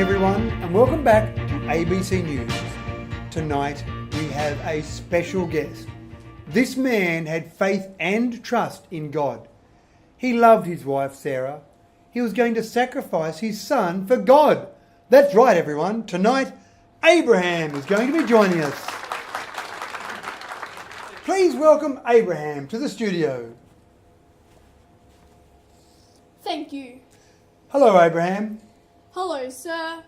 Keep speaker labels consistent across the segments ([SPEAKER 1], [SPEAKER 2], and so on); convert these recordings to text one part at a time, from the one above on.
[SPEAKER 1] morning everyone and welcome back to ABC News. Tonight we have a special guest. This man had faith and trust in God. He loved his wife Sarah. He was going to sacrifice his son for God. That's right everyone, tonight Abraham is going to be joining us. Please welcome Abraham to the studio.
[SPEAKER 2] Thank you.
[SPEAKER 1] Hello Abraham.
[SPEAKER 2] Hello, sir.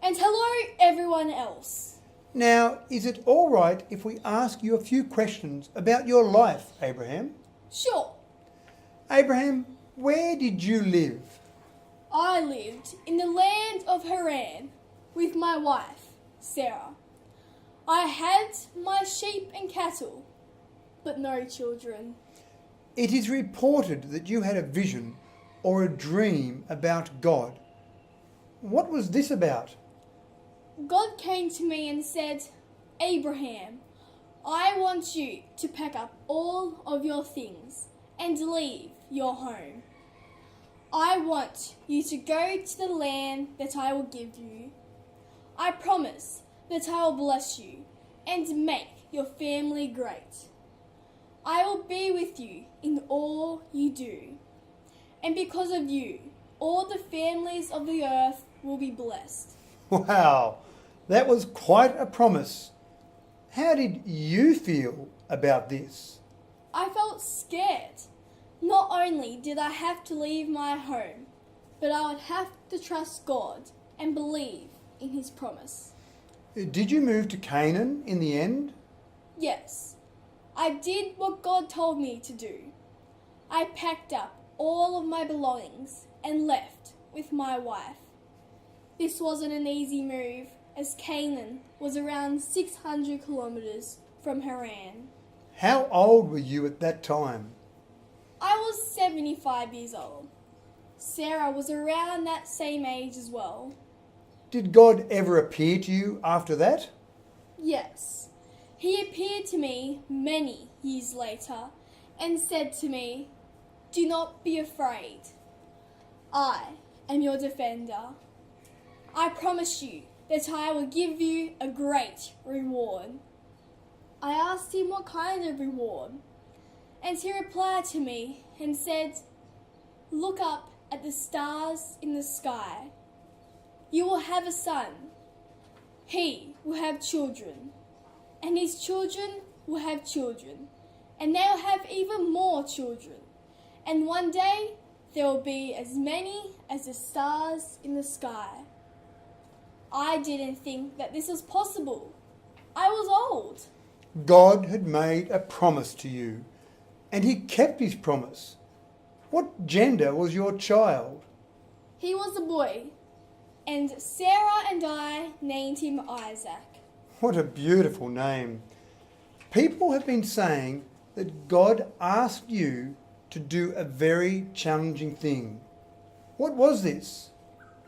[SPEAKER 2] And hello, everyone else.
[SPEAKER 1] Now, is it all right if we ask you a few questions about your life, Abraham?
[SPEAKER 2] Sure.
[SPEAKER 1] Abraham, where did you live?
[SPEAKER 2] I lived in the land of Haran with my wife, Sarah. I had my sheep and cattle, but no children.
[SPEAKER 1] It is reported that you had a vision or a dream about God. What was this about?
[SPEAKER 2] God came to me and said, Abraham, I want you to pack up all of your things and leave your home. I want you to go to the land that I will give you. I promise that I will bless you and make your family great. I will be with you in all you do. And because of you, all the families of the earth will be blessed.
[SPEAKER 1] Wow, that was quite a promise. How did you feel about this?
[SPEAKER 2] I felt scared. Not only did I have to leave my home, but I would have to trust God and believe in His promise.
[SPEAKER 1] Did you move to Canaan in the end?
[SPEAKER 2] Yes, I did what God told me to do. I packed up all of my belongings and left with my wife. This wasn't an easy move, as Canaan was around 600 kilometres from Haran.
[SPEAKER 1] How old were you at that time?
[SPEAKER 2] I was 75 years old. Sarah was around that same age as well.
[SPEAKER 1] Did God ever appear to you after that?
[SPEAKER 2] Yes, He appeared to me many years later and said to me, "Do not be afraid. I am your defender. I promise you that I will give you a great reward." I asked him what kind of reward, and he replied to me and said, "Look up at the stars in the sky. You will have a son. He will have children, and his children will have children, and they will have even more children. And one day there will be as many as the stars in the sky." I didn't think that this was possible. I was old.
[SPEAKER 1] God had made a promise to you, and He kept His promise. What gender was your child?
[SPEAKER 2] He was a boy, and Sarah and I named him Isaac.
[SPEAKER 1] What a beautiful name. People have been saying that God asked you to do a very challenging thing. What was this?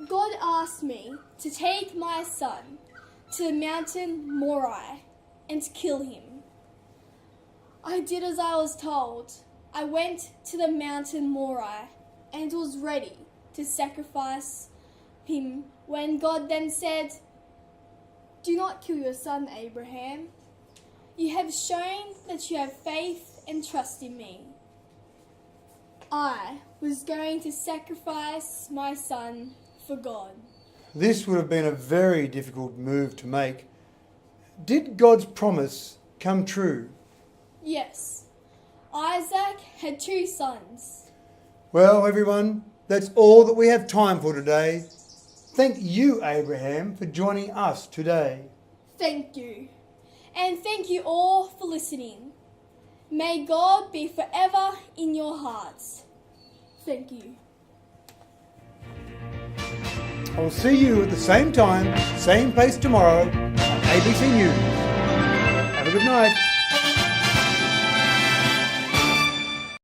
[SPEAKER 2] God asked me to take my son to the mountain Moriah and kill him. I did as I was told. I went to the mountain Moriah and was ready to sacrifice him when God then said, "Do not kill your son, Abraham. You have shown that you have faith and trust in me." I was going to sacrifice my son for God.
[SPEAKER 1] This would have been a very difficult move to make. Did God's promise come true?
[SPEAKER 2] Yes, Isaac had 2 sons.
[SPEAKER 1] Well, everyone, that's all that we have time for today. Thank you, Abraham, for joining us today.
[SPEAKER 2] Thank you. And thank you all for listening. May God be forever in your hearts. Thank you.
[SPEAKER 1] I'll see you at the same time, same place tomorrow on ABC News. Have a good night.